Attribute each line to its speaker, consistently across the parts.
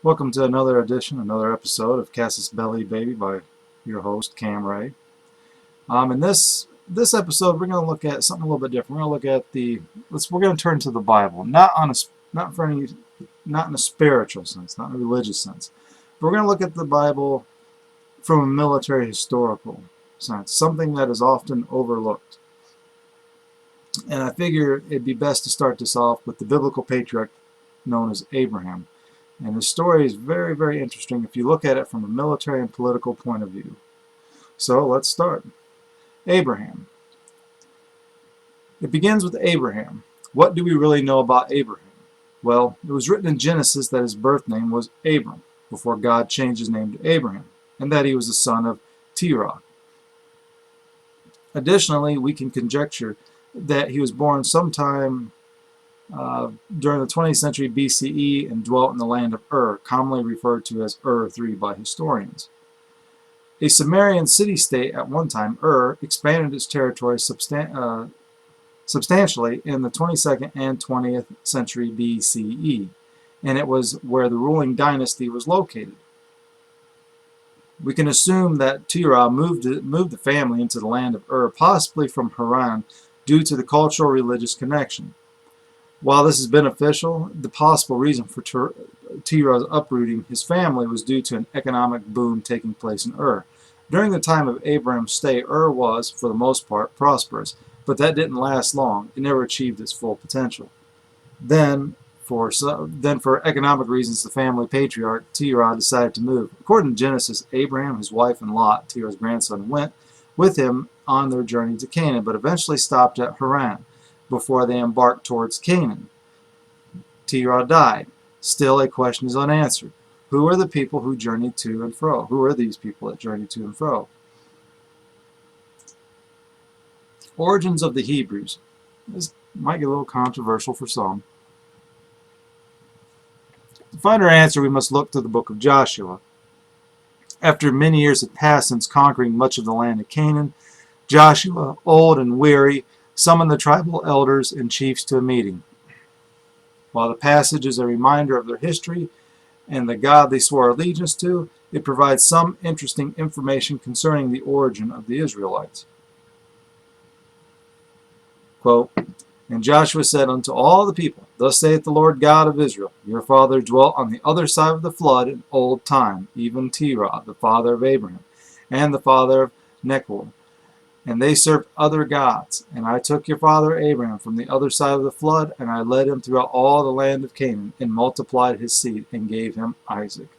Speaker 1: Welcome to another edition, another episode of Casus Belli Baby by your host, Cam Ray. In this episode, we're going to look at something a little bit different. We're going to look at we're going to turn to the Bible, not in a spiritual sense, not in a religious sense. But we're going to look at the Bible from a military historical sense, something that is often overlooked. And I figure it'd be best to start this off with the biblical patriarch known as Abraham. And his story is very, very interesting if you look at it from a military and political point of view. So let's start. Abraham. It begins with Abraham. What do we really know about Abraham? Well, it was written in Genesis that his birth name was Abram, before God changed his name to Abraham, and that he was the son of Terah. Additionally, we can conjecture that he was born sometime during the 20th century BCE and dwelt in the land of Ur, commonly referred to as Ur III by historians. A Sumerian city-state at one time, Ur expanded its territory substantially in the 22nd and 20th century BCE, and it was where the ruling dynasty was located. We can assume that Terah moved the family into the land of Ur, possibly from Haran, due to the cultural religious connection. While this is beneficial, the possible reason for Terah's uprooting his family was due to an economic boom taking place in Ur. During the time of Abraham's stay, Ur was, for the most part, prosperous, but that didn't last long. It never achieved its full potential. Then, for economic reasons, the family patriarch Terah decided to move. According to Genesis, Abraham, his wife, and Lot, Terah's grandson, went with him on their journey to Canaan, but eventually stopped at Haran before they embarked towards Canaan. Terah died. Still, a question is unanswered. Who are the people who journeyed to and fro? Who are these people that journeyed to and fro? Origins of the Hebrews. This might get a little controversial for some. To find our answer, we must look to the book of Joshua. After many years had passed since conquering much of the land of Canaan, Joshua, old and weary, summoned the tribal elders and chiefs to a meeting. While the passage is a reminder of their history and the God they swore allegiance to, it provides some interesting information concerning the origin of the Israelites. Quote, "And Joshua said unto all the people, Thus saith the Lord God of Israel, Your father dwelt on the other side of the flood in old time, even Terah, the father of Abraham, and the father of Nechor. And they served other gods. And I took your father Abraham from the other side of the flood, and I led him throughout all the land of Canaan, and multiplied his seed, and gave him Isaac."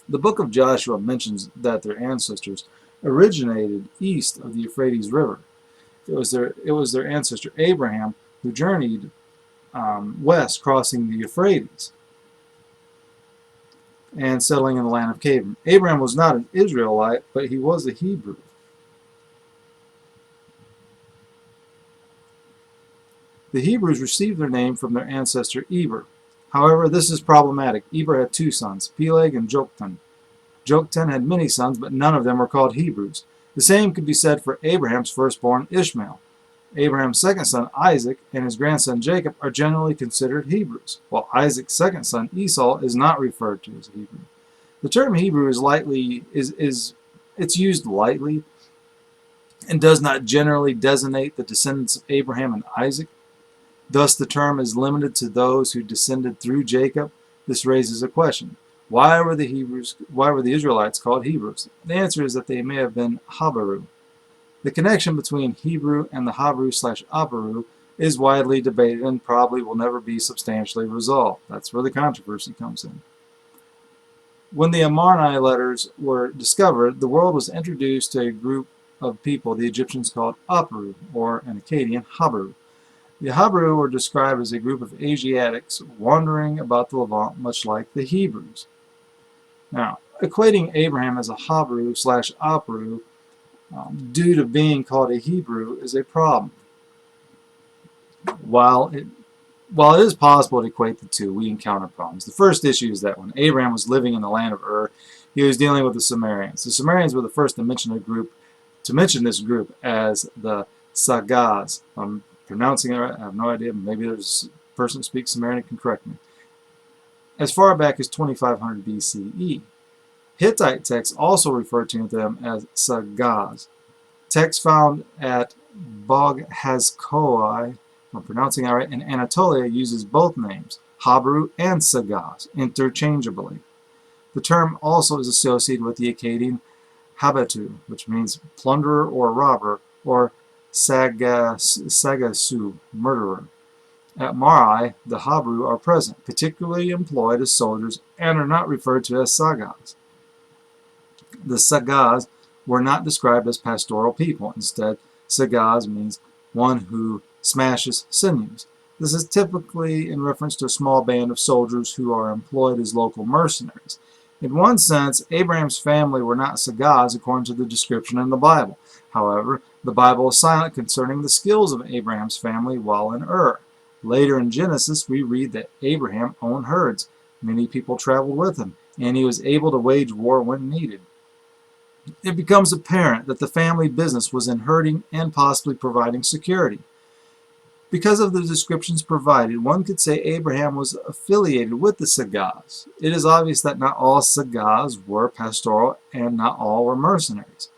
Speaker 1: The book of Joshua mentions that their ancestors originated east of the Euphrates River. It was their ancestor Abraham who journeyed west, crossing the Euphrates and settling in the land of Canaan. Abraham was not an Israelite, but he was a Hebrew. The Hebrews received their name from their ancestor Eber. However, this is problematic. Eber had two sons, Peleg and Joktan. Joktan had many sons, but none of them were called Hebrews. The same could be said for Abraham's firstborn Ishmael. Abraham's second son Isaac and his grandson Jacob are generally considered Hebrews, while Isaac's second son Esau is not referred to as a Hebrew. The term Hebrew it's used lightly and does not generally designate the descendants of Abraham and Isaac. Thus, the term is limited to those who descended through Jacob. This raises a question. Why were the Israelites called Hebrews? The answer is that they may have been Habaru. The connection between Hebrew and the Habru/Abaru is widely debated and probably will never be substantially resolved. That's where the controversy comes in. When the Amarnai letters were discovered, the world was introduced to a group of people the Egyptians called Aparu, or in Akkadian, Habaru. The Habru were described as a group of Asiatics wandering about the Levant, much like the Hebrews. Now, equating Abraham as a Habru/Aparu due to being called a Hebrew is a problem. While it is possible to equate the two, we encounter problems. The first issue is that when Abraham was living in the land of Ur, he was dealing with the Sumerians. The Sumerians were the first to mention this group as the Sagaz. I'm pronouncing it right, I have no idea. Maybe there's a person who speaks Sumerian who can correct me. as far back as 2500 BCE. Hittite texts also refer to them as Sagaz. Texts found at Bog Hazkoi, if I'm pronouncing that right, in Anatolia uses both names, Habru and Sagaz, interchangeably. The term also is associated with the Akkadian Habatu, which means plunderer or robber, or Sagasu, murderer. At Marai, the Habru are present, particularly employed as soldiers, and are not referred to as Sagaz. The Sagaz were not described as pastoral people. Instead, Sagaz means one who smashes sinews. This is typically in reference to a small band of soldiers who are employed as local mercenaries. In one sense, Abraham's family were not Sagaz according to the description in the Bible. However, the Bible is silent concerning the skills of Abraham's family while in Ur. Later in Genesis, we read that Abraham owned herds. Many people traveled with him, and he was able to wage war when needed. It becomes apparent that the family business was in herding and possibly providing security. Because of the descriptions provided, one could say Abraham was affiliated with the Sagaz. It is obvious that not all Sagaz were pastoral and not all were mercenaries.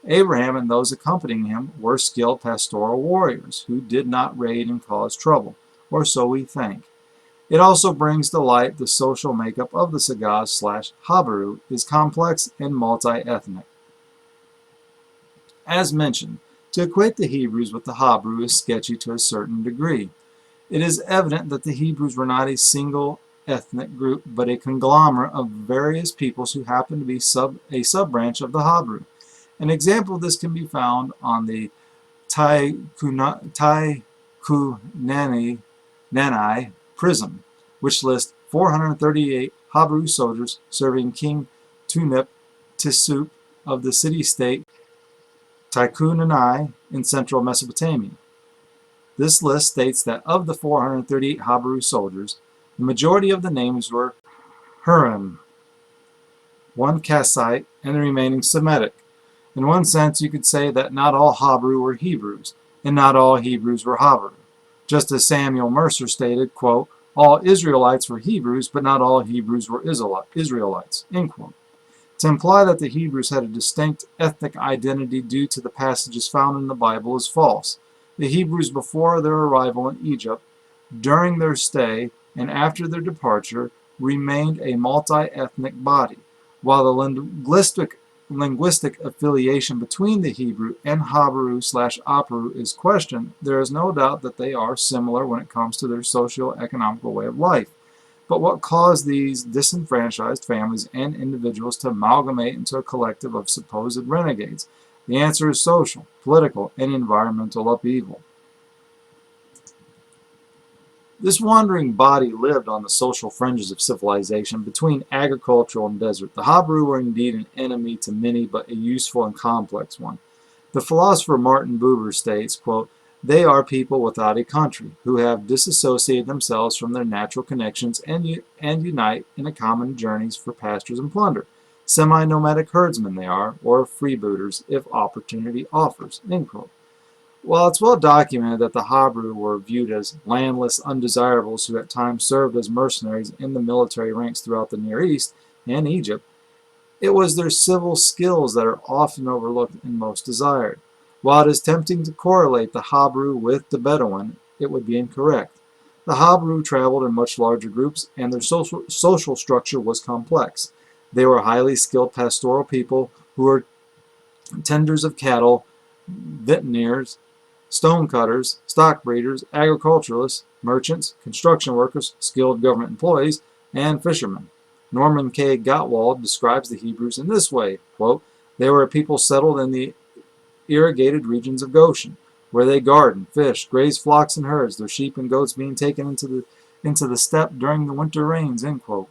Speaker 1: Abraham and those accompanying him were skilled pastoral warriors who did not raid and cause trouble, or so we think. It also brings to light the social makeup of the Sagaz/Habru is complex and multi-ethnic. As mentioned, to equate the Hebrews with the Habru is sketchy to a certain degree. It is evident that the Hebrews were not a single ethnic group, but a conglomerate of various peoples who happened to be a sub-branch of the Habru. An example of this can be found on the Taikunani prism, which lists 438 Habru soldiers serving King Tunip Tisup of the city-state Taikunani in central Mesopotamia. This list states that of the 438 Habru soldiers, the majority of the names were Hurim, one Kassite, and the remaining Semitic. In one sense, you could say that not all Habru were Hebrews, and not all Hebrews were Habru. Just as Samuel Mercer stated, quote, all Israelites were Hebrews, but not all Hebrews were Israelites, end quote. To imply that the Hebrews had a distinct ethnic identity due to the passages found in the Bible is false. The Hebrews before their arrival in Egypt, during their stay, and after their departure remained a multi-ethnic body. While the linguistic affiliation between the Hebrew and Habru/Apru is questioned, there is no doubt that they are similar when it comes to their socio-economical way of life. But what caused these disenfranchised families and individuals to amalgamate into a collective of supposed renegades? The answer is social, political, and environmental upheaval. This wandering body lived on the social fringes of civilization between agricultural and desert. The Habru were indeed an enemy to many, but a useful and complex one. The philosopher Martin Buber states, quote, they are people without a country, who have disassociated themselves from their natural connections and unite in a common journeys for pastures and plunder. Semi-nomadic herdsmen they are, or freebooters, if opportunity offers, end quote. While it's well documented that the Habru were viewed as landless undesirables who at times served as mercenaries in the military ranks throughout the Near East and Egypt, it was their civil skills that are often overlooked and most desired. While it is tempting to correlate the Habru with the Bedouin, it would be incorrect. The Habru traveled in much larger groups, and their social structure was complex. They were highly skilled pastoral people who were tenders of cattle, vintners, stonecutters, stock breeders, agriculturalists, merchants, construction workers, skilled government employees, and fishermen. Norman K. Gottwald describes the Hebrews in this way, quote, they were a people settled in the irrigated regions of Goshen, where they gardened, fished, grazed flocks and herds, their sheep and goats being taken into the steppe during the winter rains, end quote.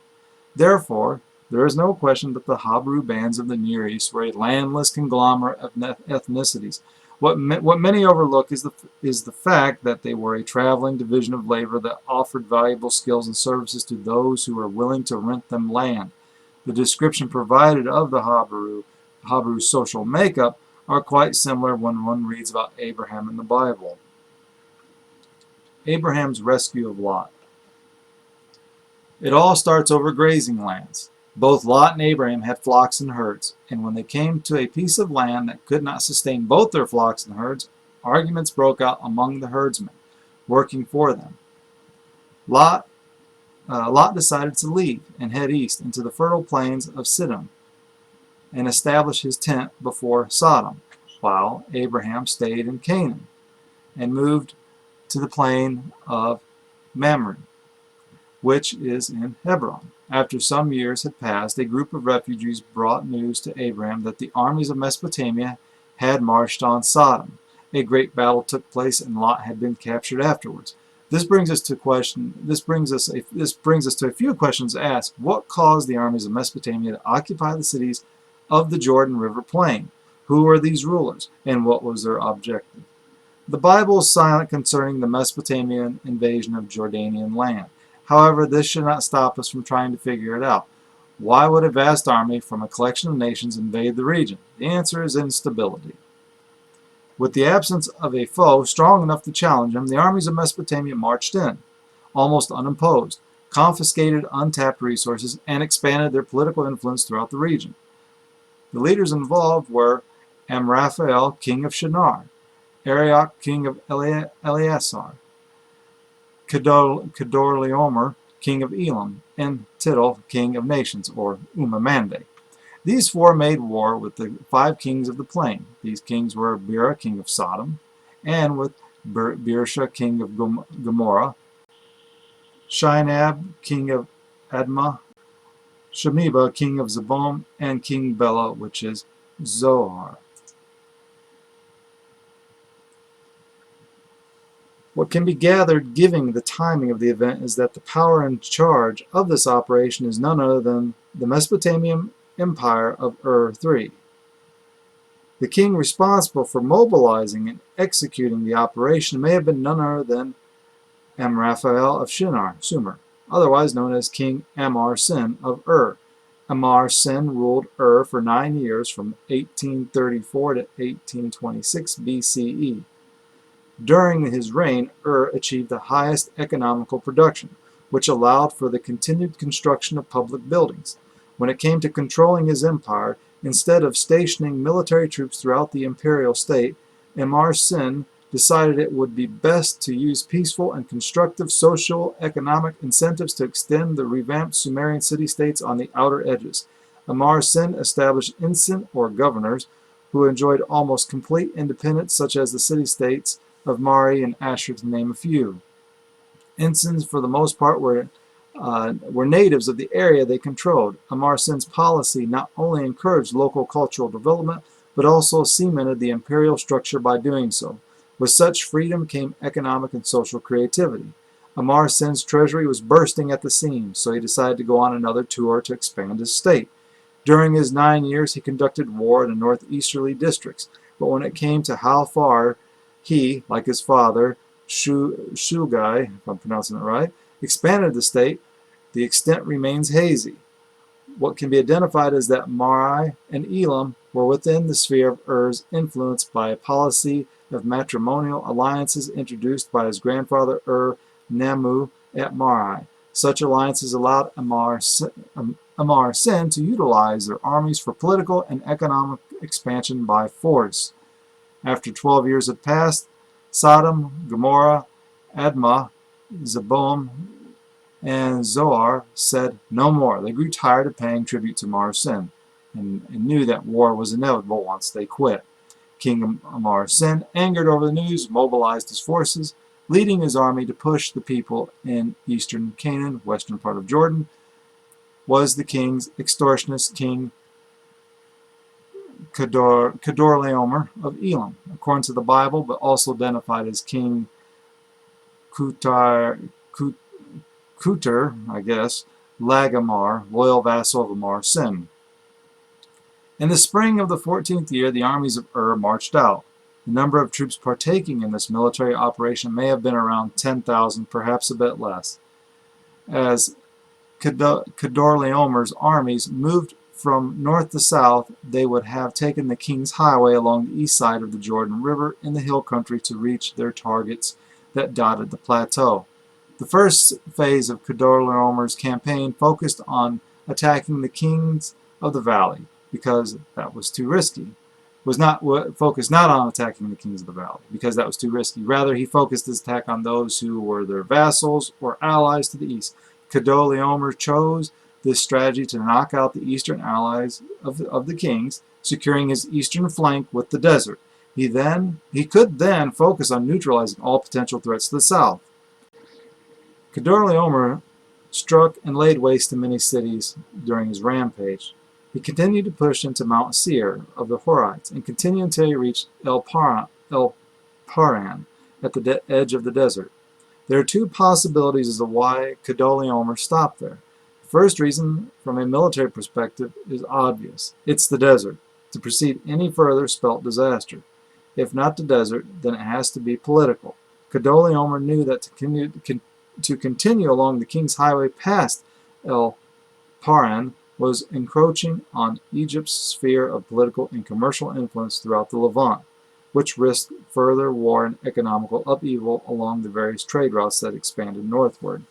Speaker 1: Therefore, there is no question that the Habru bands of the Near East were a landless conglomerate of ethnicities. What many overlook is the fact that they were a traveling division of labor that offered valuable skills and services to those who were willing to rent them land. The description provided of the Habru social makeup are quite similar when one reads about Abraham in the Bible. Abraham's rescue of Lot. It all starts over grazing lands. Both Lot and Abraham had flocks and herds, and when they came to a piece of land that could not sustain both their flocks and herds, arguments broke out among the herdsmen working for them. Lot, Lot decided to leave and head east into the fertile plains of Sidon and establish his tent before Sodom, while Abraham stayed in Canaan and moved to the plain of Mamre, which is in Hebron. After some years had passed, a group of refugees brought news to Abraham that the armies of Mesopotamia had marched on Sodom. A great battle took place, and Lot had been captured afterwards. This brings us to a few questions asked. What caused the armies of Mesopotamia to occupy the cities of the Jordan River plain? Who were these rulers, and what was their objective? The Bible is silent concerning the Mesopotamian invasion of Jordanian land. However, this should not stop us from trying to figure it out. Why would a vast army from a collection of nations invade the region? The answer is instability. With the absence of a foe strong enough to challenge them, the armies of Mesopotamia marched in, almost unopposed, confiscated untapped resources, and expanded their political influence throughout the region. The leaders involved were Amraphel, king of Shinar, Arioch, king of Eleazar, Kedorlaomer, king of Elam, and Tidal, king of nations, or Umamande. These four made war with the 5 kings of the plain. These kings were Bera, king of Sodom, and with Birsha, king of Gomorrah, Shinab, king of Admah, Shemiba, king of Zebom, and King Bela, which is Zoar. What can be gathered, given the timing of the event, is that the power in charge of this operation is none other than the Mesopotamian Empire of Ur-3. The king responsible for mobilizing and executing the operation may have been none other than Amraphel of Shinar, Sumer, otherwise known as King Amar-Sin of Ur. Amar-Sin ruled Ur for 9 years, from 1834 to 1826 BCE. During his reign, Ur achieved the highest economical production, which allowed for the continued construction of public buildings. When it came to controlling his empire, instead of stationing military troops throughout the imperial state, Amar-Sin decided it would be best to use peaceful and constructive social economic incentives to extend the revamped Sumerian city-states on the outer edges. Amar-Sin established ensign or governors who enjoyed almost complete independence, such as the city-states of Mari and Ashur, to name a few. Ensigns, for the most part, were natives of the area they controlled. Amar-Sin's policy not only encouraged local cultural development, but also cemented the imperial structure by doing so. With such freedom came economic and social creativity. Amar-Sin's treasury was bursting at the seams, so he decided to go on another tour to expand his state. During his 9 years, he conducted war in the northeasterly districts, but when it came to how far he, like his father, Shugai, if I'm pronouncing it right, expanded the state, the extent remains hazy. What can be identified is that Mari and Elam were within the sphere of Ur's influence by a policy of matrimonial alliances introduced by his grandfather Namu at Mari. Such alliances allowed Amar-Sin to utilize their armies for political and economic expansion by force. After 12 years had passed, Sodom, Gomorrah, Admah, Zebom, and Zoar said no more. They grew tired of paying tribute to Amar-Sin and knew that war was inevitable once they quit. King Amar-Sin, angered over the news, mobilized his forces, leading his army to push the people in eastern Canaan, western part of Jordan, was the king's extortionist king Kedorlaomer of Elam, according to the Bible, but also identified as King Kutar, I guess, Lagamar, loyal vassal of Amar-Sin. In the spring of the 14th year, the armies of Ur marched out. The number of troops partaking in this military operation may have been around 10,000, perhaps a bit less. As Kedorlaomer's armies moved from north to south, they would have taken the King's Highway along the east side of the Jordan River in the hill country to reach their targets that dotted the plateau. The first phase of Chedorlaomer's campaign focused on attacking the kings of the valley because that was too risky. Was not focused not on attacking the kings of the valley because that was too risky. Rather, he focused his attack on those who were their vassals or allies to the east. Chedorlaomer chose this strategy to knock out the eastern allies of the kings, securing his eastern flank with the desert. He could then focus on neutralizing all potential threats to the south. Chedorlaomer struck and laid waste to many cities during his rampage. He continued to push into Mount Seir of the Horites and continued until he reached El Paran at the edge of the desert. There are two possibilities as to why Chedorlaomer stopped there. The first reason, from a military perspective, is obvious. It's the desert. To proceed any further spelt disaster. If not the desert, then it has to be political. Chedorlaomer knew that to continue along the King's Highway past El Paran was encroaching on Egypt's sphere of political and commercial influence throughout the Levant, which risked further war and economical upheaval along the various trade routes that expanded northward.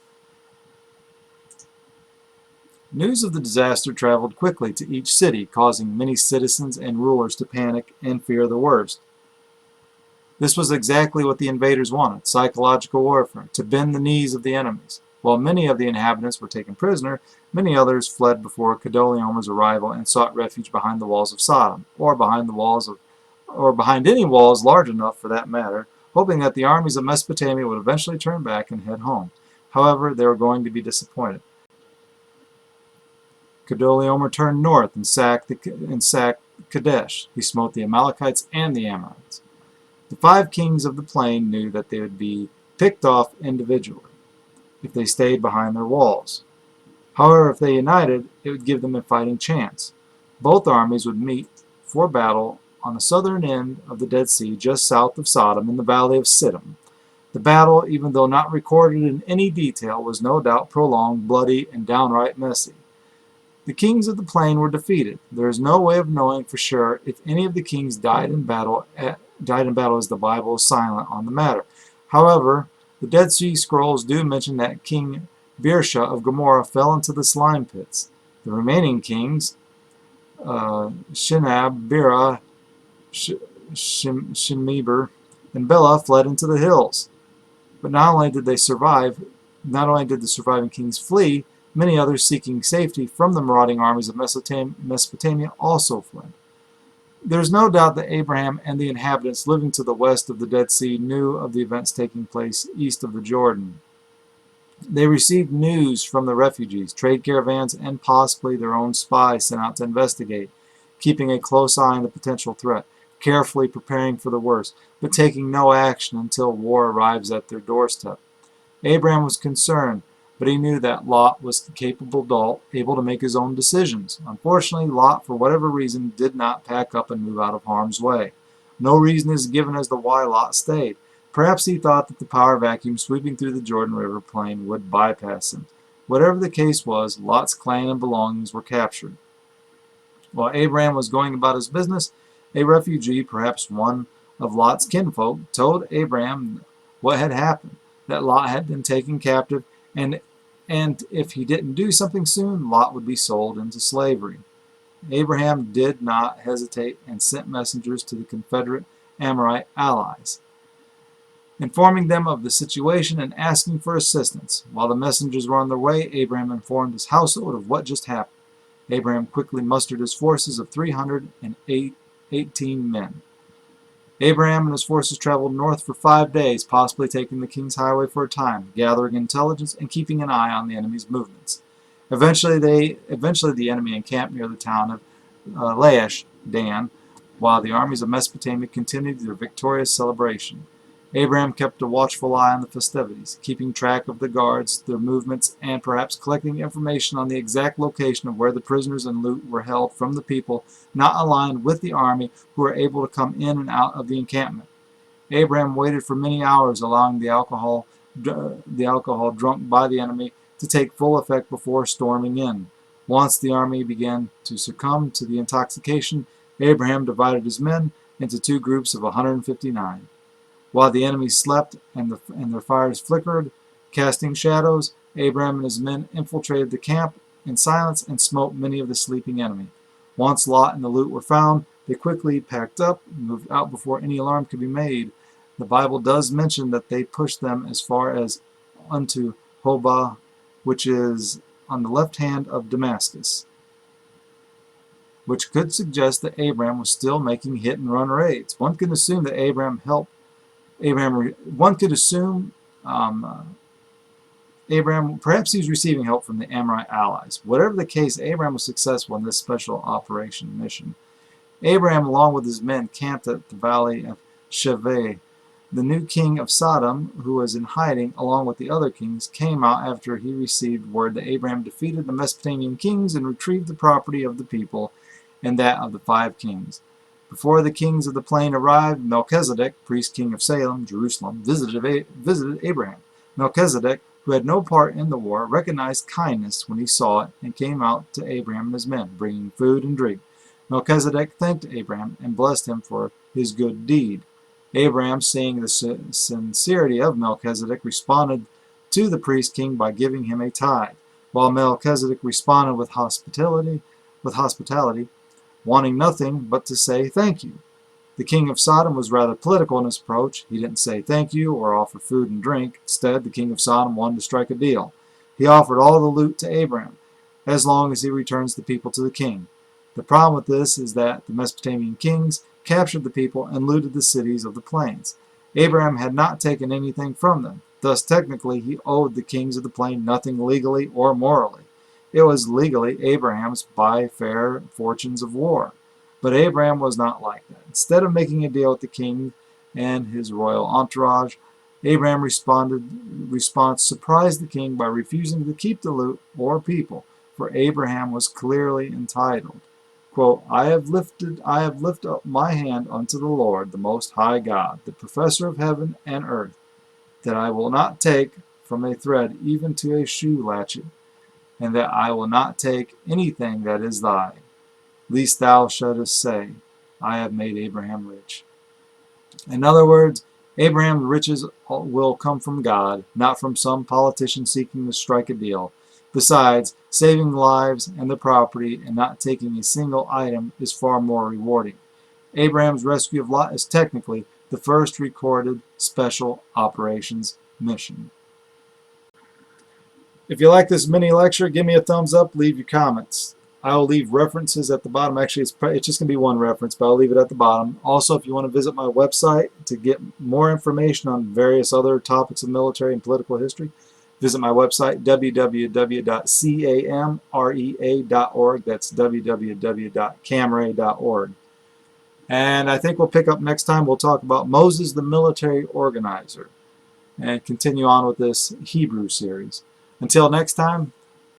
Speaker 1: News of the disaster traveled quickly to each city, causing many citizens and rulers to panic and fear the worst. This was exactly what the invaders wanted, psychological warfare, to bend the knees of the enemies. While many of the inhabitants were taken prisoner, many others fled before Chedorlaomer's arrival and sought refuge behind the walls of Sodom, or behind any walls large enough for that matter, hoping that the armies of Mesopotamia would eventually turn back and head home. However, they were going to be disappointed. Chedorlaomer turned north and sacked Kadesh. He smote the Amalekites and the Amorites. The 5 kings of the plain knew that they would be picked off individually if they stayed behind their walls. However, if they united, it would give them a fighting chance. Both armies would meet for battle on the southern end of the Dead Sea, just south of Sodom in the valley of Siddim. The battle, even though not recorded in any detail, was no doubt prolonged, bloody, and downright messy. The kings of the plain were defeated. There is no way of knowing for sure if any of the kings died in battle, as the Bible is silent on the matter. However, the Dead Sea Scrolls do mention that King Birsha of Gomorrah fell into the slime pits. The remaining kings, Shinab, Bera, Shemeber, and Bela, fled into the hills. But not only did the surviving kings flee, many others seeking safety from the marauding armies of Mesopotamia also fled. There is no doubt that Abraham and the inhabitants living to the west of the Dead Sea knew of the events taking place east of the Jordan. They received news from the refugees, trade caravans, and possibly their own spies sent out to investigate, keeping a close eye on the potential threat, carefully preparing for the worst, but taking no action until war arrives at their doorstep. Abraham was concerned, but he knew that Lot was capable, able to make his own decisions. Unfortunately, Lot, for whatever reason, did not pack up and move out of harm's way. No reason is given as to why Lot stayed. Perhaps he thought that the power vacuum sweeping through the Jordan River plain would bypass him. Whatever the case was, Lot's clan and belongings were captured. While Abraham was going about his business, a refugee, perhaps one of Lot's kinfolk, told Abraham what had happened, that Lot had been taken captive, and if he didn't do something soon, Lot would be sold into slavery. Abraham did not hesitate and sent messengers to the Confederate Amorite allies, informing them of the situation and asking for assistance. While the messengers were on their way, Abraham informed his household of what just happened. Abraham quickly mustered his forces of 318 men. Abraham and his forces traveled north for 5 days, possibly taking the King's Highway for a time, gathering intelligence and keeping an eye on the enemy's movements. Eventually the enemy encamped near the town of Laish, Dan, while the armies of Mesopotamia continued their victorious celebration. Abraham kept a watchful eye on the festivities, keeping track of the guards, their movements, and perhaps collecting information on the exact location of where the prisoners and loot were held from the people not aligned with the army who were able to come in and out of the encampment. Abraham waited for many hours, allowing the alcohol drunk by the enemy to take full effect before storming in. Once the army began to succumb to the intoxication, Abraham divided his men into 2 groups of 159. While the enemy slept and their fires flickered, Casting shadows, Abraham and his men infiltrated the camp in silence and smote many of the sleeping enemy. Once Lot and the loot were found, they quickly packed up and moved out before any alarm could be made. The Bible does mention that they pushed them as far as unto Hobah, which is on the left hand of Damascus, which could suggest that Abraham was still making hit-and-run raids. One could assume that One could assume Abraham, perhaps he was receiving help from the Amorite allies. Whatever the case, Abraham was successful in this special operation mission. Abraham, along with his men, camped at the valley of Shaveh. The new king of Sodom, who was in hiding along with the other kings, came out after he received word that Abraham defeated the Mesopotamian kings and retrieved the property of the people and that of the 5 kings. Before the kings of the plain arrived, Melchizedek, priest king of Salem, Jerusalem, visited Abraham. Melchizedek, who had no part in the war, recognized kindness when he saw it and came out to Abraham and his men, bringing food and drink. Melchizedek thanked Abraham and blessed him for his good deed. Abraham, seeing the sincerity of Melchizedek, responded to the priest king by giving him a tithe, while Melchizedek responded with hospitality, wanting nothing but to say thank you. The king of Sodom was rather political in his approach. He didn't say thank you or offer food and drink. Instead, the king of Sodom wanted to strike a deal. He offered all the loot to Abraham, as long as he returns the people to the king. The problem with this is that the Mesopotamian kings captured the people and looted the cities of the plains. Abraham had not taken anything from them. Thus, technically, he owed the kings of the plain nothing legally or morally. It was legally Abraham's by fair fortunes of war. But Abraham was not like that. Instead of making a deal with the king and his royal entourage, Abraham's response surprised the king by refusing to keep the loot or people, for Abraham was clearly entitled. Quote, I have lifted up my hand unto the Lord, the Most High God, the Professor of heaven and earth, that I will not take from a thread even to a shoe latchet, and that I will not take anything that is thine, lest thou shouldest say, I have made Abraham rich. In other words, Abraham's riches will come from God, not from some politician seeking to strike a deal. Besides, saving lives and the property and not taking a single item is far more rewarding. Abraham's rescue of Lot is technically the first recorded special operations mission. If you like this mini lecture, give me a thumbs up, leave your comments. I'll leave references at the bottom. Actually, it's just going to be one reference, but I'll leave it at the bottom. Also, if you want to visit my website to get more information on various other topics of military and political history, visit my website, www.camrea.org. That's www.camrea.org. And I think we'll pick up next time. We'll talk about Moses, the military organizer, and continue on with this Hebrew series. Until next time,